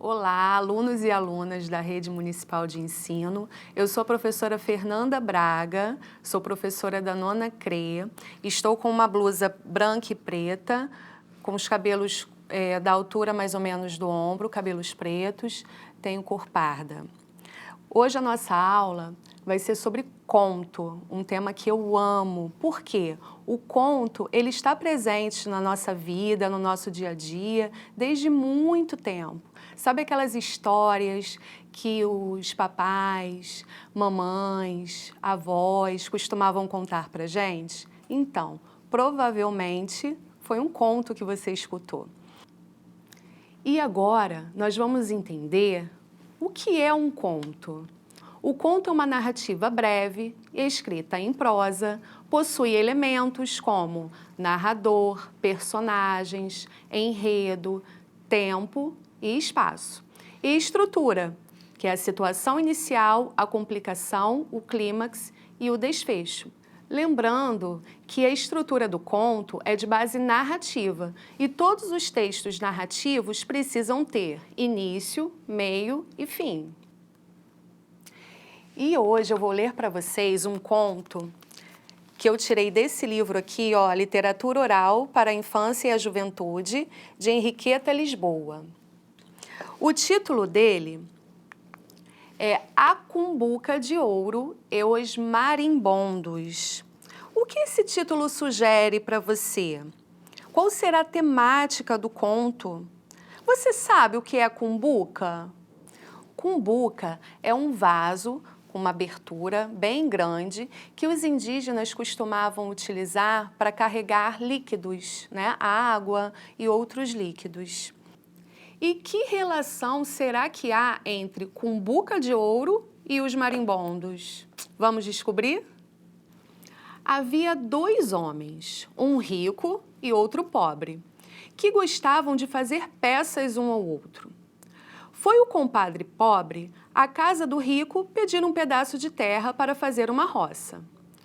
Olá, alunos e alunas da Rede Municipal de Ensino. Eu sou a professora Fernanda Braga, sou professora da nona CRE. Estou com uma blusa branca e preta, com os cabelos da altura mais ou menos do ombro, cabelos pretos, tenho cor parda. Hoje a nossa aula vai ser sobre conto, um tema que eu amo. Por quê? O conto, ele está presente na nossa vida, no nosso dia a dia, desde muito tempo. Sabe aquelas histórias que os papais, mamães, avós costumavam contar pra gente? Então, provavelmente foi um conto que você escutou. E agora nós vamos entender o que é um conto. O conto é uma narrativa breve, escrita em prosa, possui elementos como narrador, personagens, enredo, tempo e espaço. E estrutura, que é a situação inicial, a complicação, o clímax e o desfecho. Lembrando que a estrutura do conto é de base narrativa e todos os textos narrativos precisam ter início, meio e fim. E hoje eu vou ler para vocês um conto que eu tirei desse livro aqui, ó, Literatura Oral para a Infância e a Juventude, de Henriqueta Lisboa. O título dele é A Cumbuca de Ouro e os Marimbondos. O que esse título sugere para você? Qual será a temática do conto? Você sabe o que é a cumbuca? Cumbuca é um vaso com uma abertura bem grande que os indígenas costumavam utilizar para carregar líquidos, né? Água e outros líquidos. E que relação será que há entre cumbuca de ouro e os marimbondos? Vamos descobrir? Havia dois homens, um rico e outro pobre, que gostavam de fazer peças um ao outro. Foi o compadre pobre à casa do rico pedir um pedaço de terra para fazer uma roça.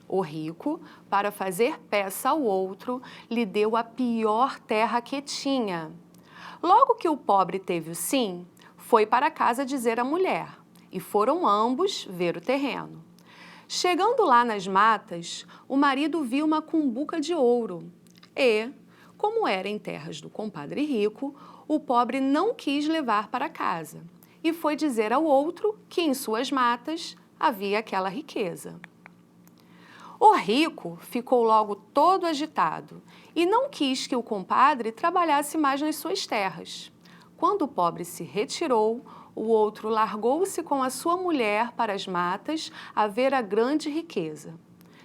O rico, para fazer peça ao outro, lhe deu a pior terra que tinha. Logo que o pobre teve o sim, foi para casa dizer à mulher, e foram ambos ver o terreno. Chegando lá nas matas, o marido viu uma cumbuca de ouro e, como era em terras do compadre rico, o pobre não quis levar para casa e foi dizer ao outro que em suas matas havia aquela riqueza. O rico ficou logo todo agitado e não quis que o compadre trabalhasse mais nas suas terras. Quando o pobre se retirou, o outro largou-se com a sua mulher para as matas a ver a grande riqueza.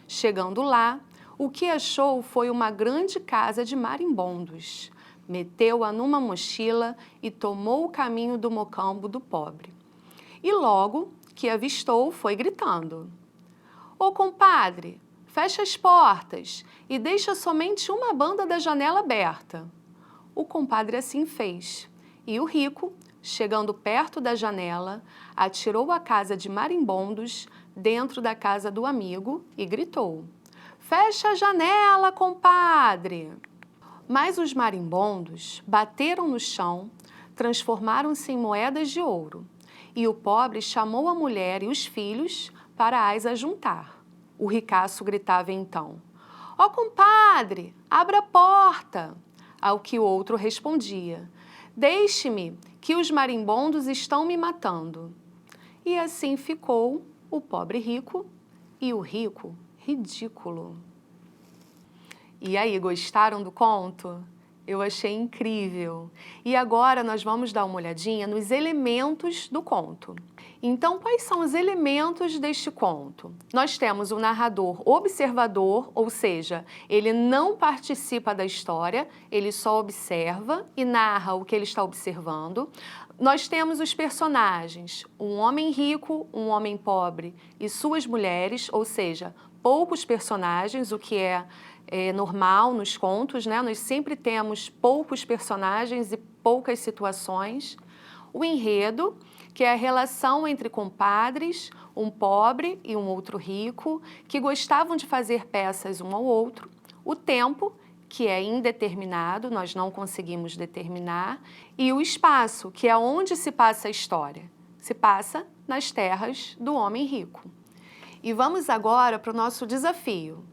Chegando lá, o que achou foi uma grande casa de marimbondos. Meteu-a numa mochila e tomou o caminho do mocambo do pobre. E logo que avistou, foi gritando: "Ô compadre, fecha as portas e deixa somente uma banda da janela aberta." O compadre assim fez, e o rico, chegando perto da janela, atirou a casa de marimbondos dentro da casa do amigo e gritou: "Fecha a janela, compadre!" Mas os marimbondos bateram no chão, transformaram-se em moedas de ouro, e o pobre chamou a mulher e os filhos para as ajuntar. O ricaço gritava então: "Ó compadre, abra a porta!" Ao que o outro respondia: "Deixe-me, que os marimbondos estão me matando." E assim ficou o pobre rico e o rico ridículo. E aí, gostaram do conto? Eu achei incrível. E agora nós vamos dar uma olhadinha nos elementos do conto. Então, quais são os elementos deste conto? Nós temos o narrador observador, ou seja, ele não participa da história, ele só observa e narra o que ele está observando. Nós temos os personagens, um homem rico, um homem pobre e suas mulheres, ou seja, poucos personagens, o que é normal nos contos, né? Nós sempre temos poucos personagens e poucas situações. O enredo, que é a relação entre compadres, um pobre e um outro rico, que gostavam de fazer peças um ao outro. O tempo, que é indeterminado, nós não conseguimos determinar, e o espaço, que é onde se passa a história. Se passa nas terras do homem rico. E vamos agora para o nosso desafio.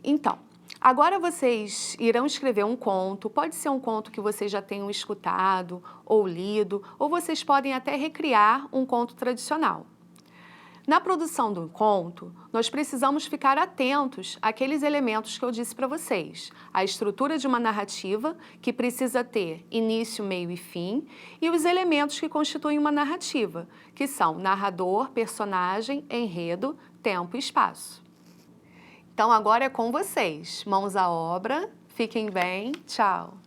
Então, agora vocês irão escrever um conto, pode ser um conto que vocês já tenham escutado ou lido, ou vocês podem até recriar um conto tradicional. Na produção do conto, nós precisamos ficar atentos àqueles elementos que eu disse para vocês. A estrutura de uma narrativa, que precisa ter início, meio e fim, e os elementos que constituem uma narrativa, que são narrador, personagem, enredo, tempo e espaço. Então agora é com vocês. Mãos à obra, fiquem bem, tchau!